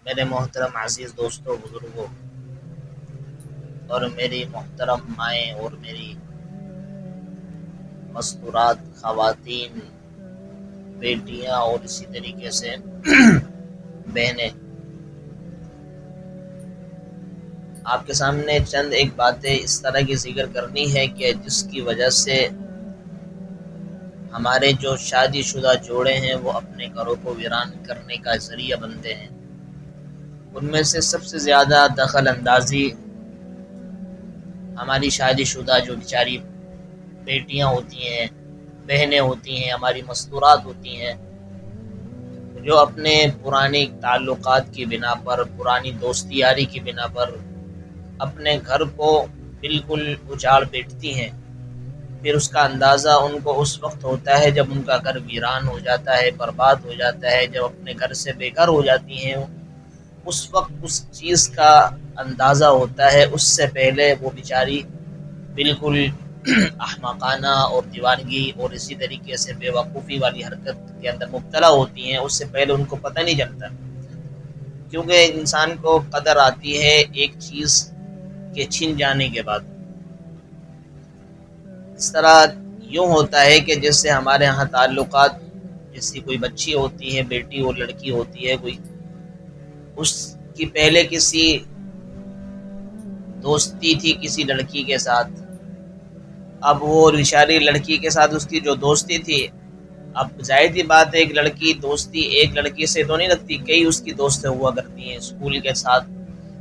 میرے محترم عزیز دوستوں، بزرگوں اور میری محترم مائیں اور میری مستورات خواتین، بیٹیاں اور اسی طریقے سے بہنیں، آپ کے سامنے چند ایک باتیں اس طرح کی ذکر کرنی ہے کہ جس کی وجہ سے ہمارے جو شادی شدہ جوڑے ہیں وہ اپنے گھروں کو ویران کرنے کا ذریعہ بنتے ہیں۔ ان میں سے سب سے زیادہ دخل اندازی ہماری شادی شدہ جو بیچاری بیٹیاں ہوتی ہیں، بہنیں ہوتی ہیں، ہماری مستورات ہوتی ہیں، جو اپنے پرانے تعلقات کی بنا پر، پرانی دوستی یاری کی بنا پر اپنے گھر کو بالکل اجاڑ بیٹھتی ہیں۔ پھر اس کا اندازہ ان کو اس وقت ہوتا ہے جب ان کا گھر ویران ہو جاتا ہے، برباد ہو جاتا ہے، جب اپنے گھر سے بے گھر ہو جاتی ہیں، اس وقت اس چیز کا اندازہ ہوتا ہے۔ اس سے پہلے وہ بیچاری بالکل احمقانہ اور دیوانگی اور اسی طریقے سے بے وقوفی والی حرکت کے اندر مبتلا ہوتی ہیں۔ اس سے پہلے ان کو پتہ نہیں چلتا، کیونکہ انسان کو قدر آتی ہے ایک چیز کے چھن جانے کے بعد۔ اس طرح یوں ہوتا ہے کہ جیسے ہمارے ہاں تعلقات، جیسی کوئی بچی ہوتی ہے، بیٹی اور لڑکی ہوتی ہے، کوئی اس کی پہلے کسی دوستی تھی کسی لڑکی کے ساتھ، اب وہ بیچاری لڑکی کے ساتھ اس کی جو دوستی تھی، اب ظاہر سی بات ہے ایک لڑکی دوستی ایک لڑکی سے تو نہیں رکھتی، کئی اس کی دوستیں ہوا کرتی ہیں، اسکول کے ساتھ،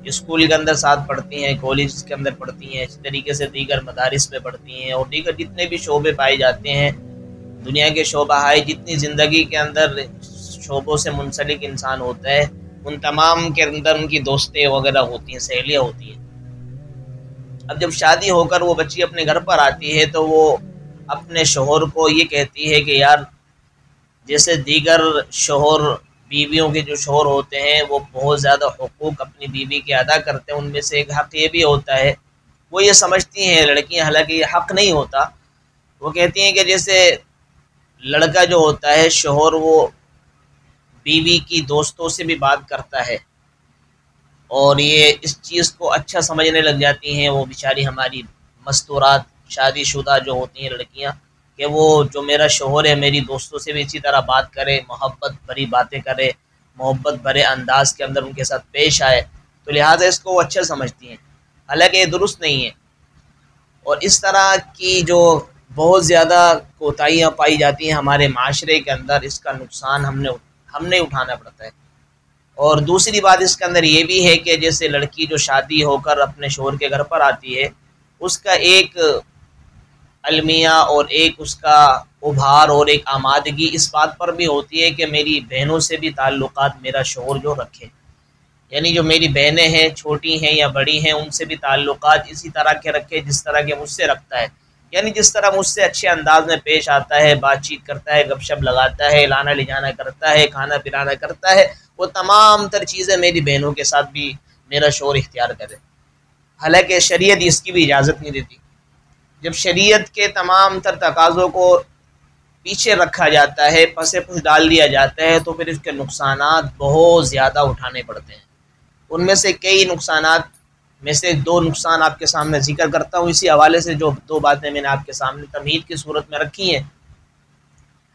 اسکول کے اندر ساتھ پڑھتی ہیں، کالج کے اندر پڑھتی ہیں، اس طریقے سے دیگر مدارس میں پڑھتی ہیں، اور دیگر جتنے بھی شعبے پائے جاتے ہیں دنیا کے شعبہ ہے، جتنی زندگی کے اندر شعبوں سے منسلک انسان ہوتا ہے، ان تمام کے اندر ان کی دوستیں وغیرہ ہوتی ہیں، سہیلیاں ہوتی ہیں۔ اب جب شادی ہو کر وہ بچی اپنے گھر پر آتی ہے تو وہ اپنے شوہر کو یہ کہتی ہے کہ یار، جیسے دیگر شوہر بیویوں کے جو شوہر ہوتے ہیں وہ بہت زیادہ حقوق اپنی بیوی کے ادا کرتے ہیں، ان میں سے ایک حق یہ بھی ہوتا ہے، وہ یہ سمجھتی ہیں لڑکیاں، حالانکہ یہ حق نہیں ہوتا، وہ کہتی ہیں کہ جیسے لڑکا جو ہوتا ہے شوہر، وہ بیوی کی دوستوں سے بھی بات کرتا ہے، اور یہ اس چیز کو اچھا سمجھنے لگ جاتی ہیں وہ بیچاری ہماری مستورات شادی شدہ جو ہوتی ہیں لڑکیاں، کہ وہ جو میرا شوہر ہے میری دوستوں سے بھی اسی طرح بات کرے، محبت بھری باتیں کرے، محبت بھرے انداز کے اندر ان کے ساتھ پیش آئے، تو لہٰذا اس کو وہ اچھا سمجھتی ہیں، حالانکہ یہ درست نہیں ہے۔ اور اس طرح کی جو بہت زیادہ کوتاہیاں پائی جاتی ہیں ہمارے معاشرے کے اندر، اس کا نقصان ہم نے اٹھانا پڑتا ہے۔ اور دوسری بات اس کے اندر یہ بھی ہے کہ جیسے لڑکی جو شادی ہو کر اپنے شوہر کے گھر پر آتی ہے، اس کا ایک المیہ اور ایک اس کا ابھار اور ایک آمادگی اس بات پر بھی ہوتی ہے کہ میری بہنوں سے بھی تعلقات میرا شوہر جو رکھے، یعنی جو میری بہنیں ہیں، چھوٹی ہیں یا بڑی ہیں، ان سے بھی تعلقات اسی طرح کے رکھے جس طرح کے مجھ سے رکھتا ہے، یعنی جس طرح مجھ سے اچھے انداز میں پیش آتا ہے، بات چیت کرتا ہے، گپ شپ لگاتا ہے، لانا لے جانا کرتا ہے، کھانا پلانا کرتا ہے، وہ تمام تر چیزیں میری بہنوں کے ساتھ بھی میرا شوہر اختیار کرے، حالانکہ شریعت اس کی بھی اجازت نہیں دیتی۔ جب شریعت کے تمام تر تقاضوں کو پیچھے رکھا جاتا ہے، پس پش ڈال دیا جاتا ہے، تو پھر اس کے نقصانات بہت زیادہ اٹھانے پڑتے ہیں۔ ان میں سے کئی نقصانات میں سے دو نقصان آپ کے سامنے ذکر کرتا ہوں، اسی حوالے سے جو دو باتیں میں نے آپ کے سامنے تمہید کی صورت میں رکھی ہیں۔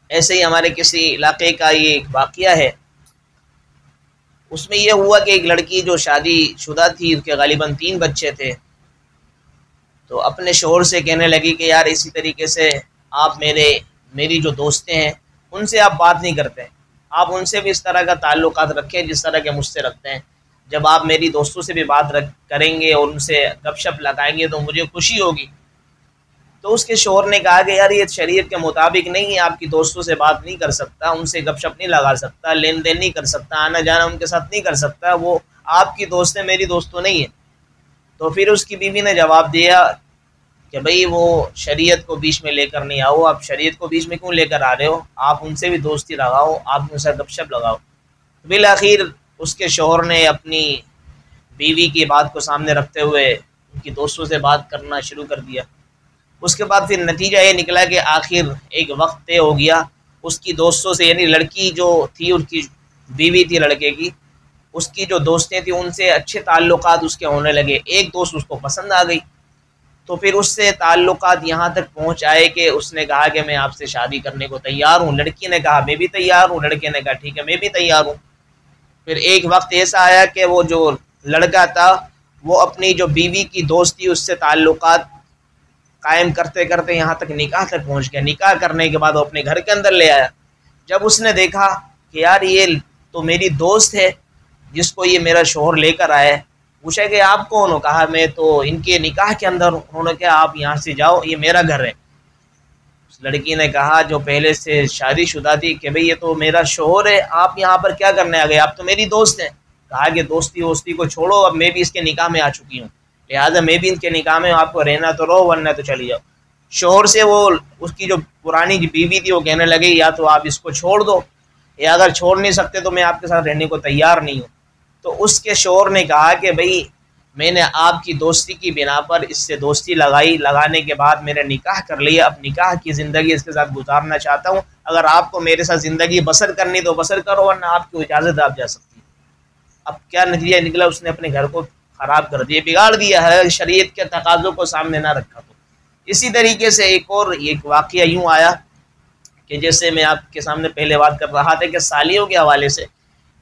ایسے ہی ہمارے کسی علاقے کا یہ ایک واقعہ ہے، اس میں یہ ہوا کہ ایک لڑکی جو شادی شدہ تھی، اس کے غالباً 3 بچے تھے، تو اپنے شوہر سے کہنے لگی کہ یار اسی طریقے سے آپ میری جو دوستیں ہیں ان سے آپ بات نہیں کرتے، آپ ان سے بھی اس طرح کا تعلقات رکھیں جس طرح کے مجھ سے رکھتے ہیں، جب آپ میری دوستوں سے بھی بات کریں گے اور ان سے گپ شپ لگائیں گے تو مجھے خوشی ہوگی۔ تو اس کے شوہر نے کہا کہ یار یہ شریعت کے مطابق نہیں ہے، آپ کی دوستوں سے بات نہیں کر سکتا، ان سے گپ شپ نہیں لگا سکتا، لین دین نہیں کر سکتا، آنا جانا ان کے ساتھ نہیں کر سکتا، وہ آپ کی دوست ہیں، میری دوست تو نہیں ہے۔ تو پھر اس کی بیوی نے جواب دیا کہ بھئی وہ شریعت کو بیچ میں لے کر نہیں آؤ، آپ شریعت کو بیچ میں کیوں لے کر آ رہے ہو، آپ ان سے بھی دوستی لگاؤ، آپ ان سے گپ شپ لگاؤ۔ بالآخر اس کے شوہر نے اپنی بیوی کی بات کو سامنے رکھتے ہوئے ان کی دوستوں سے بات کرنا شروع کر دیا۔ اس کے بعد پھر نتیجہ یہ نکلا کہ آخر ایک وقت طے ہو گیا اس کی دوستوں سے، یعنی لڑکی جو تھی ان کی بیوی تھی لڑکے کی، اس کی جو دوستیں تھیں ان سے اچھے تعلقات اس کے ہونے لگے، ایک دوست اس کو پسند آ گئی، تو پھر اس سے تعلقات یہاں تک پہنچ آئے کہ اس نے کہا کہ میں آپ سے شادی کرنے کو تیار ہوں، لڑکی نے کہا میں بھی تیار ہوں، لڑکے نے کہا ٹھیک ہے میں بھی تیار ہوں۔ پھر ایک وقت ایسا آیا کہ وہ جو لڑکا تھا وہ اپنی جو بیوی کی دوست تھی اس سے تعلقات قائم کرتے کرتے یہاں تک نکاح تک پہنچ گیا، نکاح کرنے کے بعد وہ اپنے گھر کے اندر لے آیا۔ جب اس نے دیکھا کہ یار یہ تو میری دوست ہے جس کو یہ میرا شوہر لے کر آیا ہے، پوچھا کہ آپ کون ہو؟ کہا میں تو ان کے نکاح کے اندر ہوں۔ انہوں نے کہا آپ یہاں سے جاؤ، یہ میرا گھر ہے۔ اس لڑکی نے کہا جو پہلے سے شادی شدہ تھی کہ بھئی یہ تو میرا شوہر ہے، آپ یہاں پر کیا کرنے آ گئے؟ آپ تو میری دوست ہیں۔ کہا کہ دوستی ووستی کو چھوڑو، اب میں بھی اس کے نکاح میں آ چکی ہوں، لہٰذا میں بھی ان کے نکاح میں، آپ کو رہنا تو رہو ورنہ تو چلی جاؤ۔ شوہر سے وہ اس کی جو پرانی بیوی تھی وہ کہنے لگی یا تو آپ اس کو چھوڑ دو، یا اگر چھوڑ نہیں سکتے تو میں آپ کے ساتھ رہنے کو تیار نہیں ہوں۔ تو اس کے شوہر نے کہا کہ بھئی میں نے آپ کی دوستی کی بنا پر اس سے دوستی لگائی، لگانے کے بعد میرے نکاح کر لیا، اب نکاح کی زندگی اس کے ساتھ گزارنا چاہتا ہوں، اگر آپ کو میرے ساتھ زندگی بسر کرنی تو بسر کرو ورنہ آپ کی اجازت آپ جا سکتی ہیں۔ اب کیا نتیجہ نکلا؟ اس نے اپنے گھر کو خراب کر دیا، بگاڑ دیا ہے، شریعت کے تقاضوں کو سامنے نہ رکھا۔ تو اسی طریقے سے ایک واقعہ یوں آیا کہ جیسے میں آپ کے سامنے پہلے بات کر رہا تھا کہ سالیوں کے حوالے سے،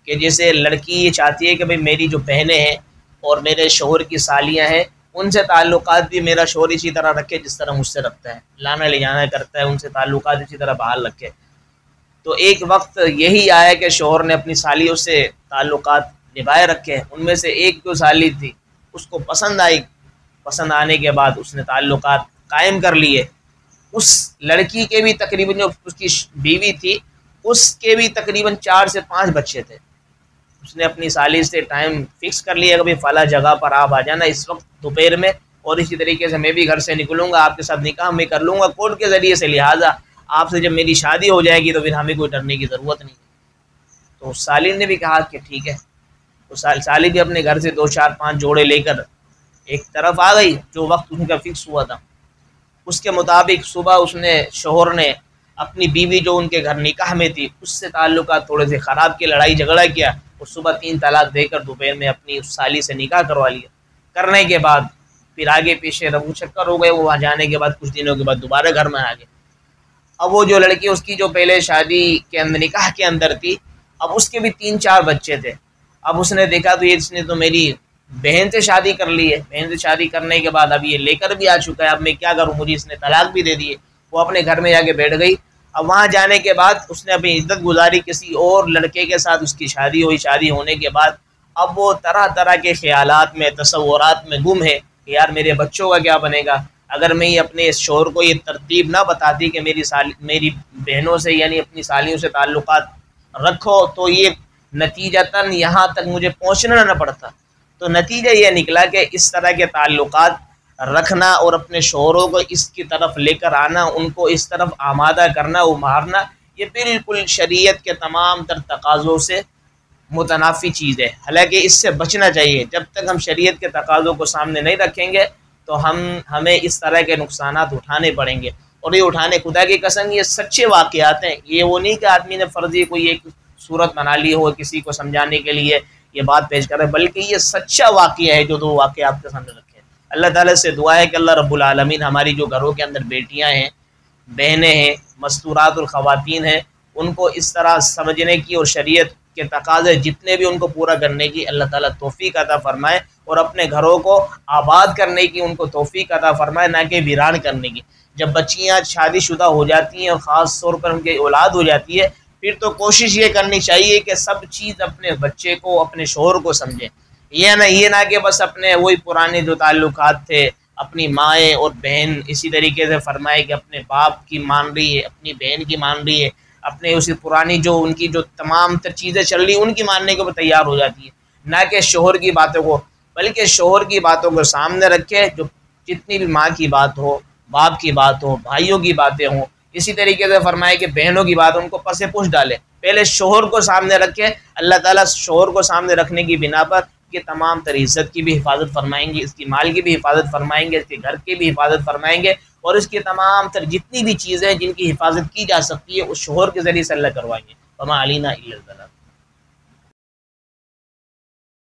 کہ جیسے لڑکی یہ چاہتی ہے کہ بھئی میری جو بہنیں ہیں اور میرے شوہر کی سالیاں ہیں ان سے تعلقات بھی میرا شوہر اسی طرح رکھے جس طرح مجھ سے رکھتا ہے، لانا لے جانا کرتا ہے، ان سے تعلقات اسی طرح بحال رکھے۔ تو ایک وقت یہی آیا کہ شوہر نے اپنی سالیوں سے تعلقات نبھائے رکھے، ان میں سے ایک جو سالی تھی اس کو پسند آئی، پسند آنے کے بعد اس نے تعلقات قائم کر لیے۔ اس لڑکی کے بھی تقریباً جو اس کی بیوی تھی اس کے بھی تقریباً 4 سے 5 بچے تھے۔ اس نے اپنی سالی سے ٹائم فکس کر لیا کہ بھئی فلاں جگہ پر آپ آ جانا اس وقت دوپہر میں، اور اسی طریقے سے میں بھی گھر سے نکلوں گا، آپ کے ساتھ نکاح میں کر لوں گا کورٹ کے ذریعے سے، لہٰذا آپ سے جب میری شادی ہو جائے گی تو پھر ہمیں کوئی ڈرنے کی ضرورت نہیں۔ تو سالی نے بھی کہا کہ ٹھیک ہے۔ تو سالی بھی اپنے گھر سے 2 4 5 جوڑے لے کر ایک طرف آ گئی جو وقت ان کا فکس ہوا تھا۔ اس کے مطابق صبح شوہر نے اپنی بیوی جو ان کے گھر نکاح میں تھی اس سے تعلقات تھوڑے سے خراب کیے، لڑائی جھگڑا کیا، اور صبح 3 طلاق دے کر دوپہر میں اپنی اس سالی سے نکاح کروا لیا۔ کرنے کے بعد پھر آگے پیچھے رفو چکر ہو گئے، وہ وہاں جانے کے بعد کچھ دنوں کے بعد دوبارہ گھر میں آ گئے۔ اب وہ جو لڑکی اس کی جو پہلے شادی کے اندر نکاح کے اندر تھی، اب اس کے بھی 3 4 بچے تھے۔ اب اس نے دیکھا تو اس نے تو میری بہن سے شادی کر لی ہے، بہن سے شادی کرنے کے بعد اب یہ لے کر بھی آ چکا ہے، اب میں کیا کروں، مجھے اس نے طلاق بھی دے دی ہے۔ وہ اپنے گھر میں جا کے بیٹھ گئی۔ اب وہاں جانے کے بعد اس نے اپنی عزت گزاری کسی اور لڑکے کے ساتھ، اس کی شادی ہوئی، شادی ہونے کے بعد اب وہ طرح طرح کے خیالات میں، تصورات میں گم ہے کہ یار میرے بچوں کا کیا بنے گا، اگر میں یہ اپنے شوہر کو یہ ترتیب نہ بتاتی کہ میری بہنوں سے یعنی اپنی سالیوں سے تعلقات رکھو تو یہ نتیجتاً یہاں تک مجھے پہنچنا نہ پڑتا۔ تو نتیجہ یہ نکلا کہ اس طرح کے تعلقات رکھنا اور اپنے شوہروں کو اس کی طرف لے کر آنا، ان کو اس طرف آمادہ کرنا، ابھارنا، یہ بالکل شریعت کے تمام تر تقاضوں سے متنافی چیز ہے۔ حالانکہ اس سے بچنا چاہیے، جب تک ہم شریعت کے تقاضوں کو سامنے نہیں رکھیں گے تو ہمیں اس طرح کے نقصانات اٹھانے پڑیں گے، اور یہ اٹھانے خدا کی قسم یہ سچے واقعات ہیں، یہ وہ نہیں کہ آدمی نے فرضی کوئی ایک صورت بنا لی ہو کسی کو سمجھانے کے لیے یہ بات پیش کرے، بلکہ یہ سچا واقعہ ہے جو 2 واقعہ آپ کے سامنے رکھے۔ اللہ تعالیٰ سے دعا ہے کہ اللہ رب العالمین ہماری جو گھروں کے اندر بیٹیاں ہیں، بہنیں ہیں، مستورات الخواتین ہیں، ان کو اس طرح سمجھنے کی اور شریعت کے تقاضے جتنے بھی ان کو پورا کرنے کی اللہ تعالیٰ توفیق عطا فرمائے، اور اپنے گھروں کو آباد کرنے کی ان کو توفیق عطا فرمائے، نہ کہ ویران کرنے کی۔ جب بچیاں شادی شدہ ہو جاتی ہیں اور خاص طور پر ان کی اولاد ہو جاتی ہے، پھر تو کوشش یہ کرنی چاہیے کہ سب چیز اپنے بچے کو، اپنے شوہر کو سمجھیں، یہ نہ کہ بس اپنے وہی پرانے جو تعلقات تھے، اپنی مائیں اور بہن اسی طریقے سے فرمائے کہ اپنے باپ کی مان رہی ہے، اپنی بہن کی مان رہی ہے، اپنے اسی پرانی جو ان کی جو تمام تر چیزیں چل رہی ان کی ماننے کو تیار ہو جاتی ہے، نہ کہ شوہر کی باتوں کو، بلکہ شوہر کی باتوں کو سامنے رکھے، جو جتنی بھی ماں کی بات ہو، باپ کی بات ہو، بھائیوں کی باتیں ہوں، اسی طریقے سے فرمائے کہ بہنوں کی بات ان کو پس پش ڈالے، پہلے شوہر کو سامنے رکھے۔ اللہ تعالیٰ شوہر کو سامنے رکھنے کی بنا پر کہ تمام تر عزت کی بھی حفاظت فرمائیں گے، اس کی مال کی بھی حفاظت فرمائیں گے، اس کے گھر کی بھی حفاظت فرمائیں گے، اور اس کی تمام تر جتنی بھی چیزیں جن کی حفاظت کی جا سکتی ہے اس شوہر کے ذریعے سے اللہ کروائیں گے۔ وما علینا الا البلاغ۔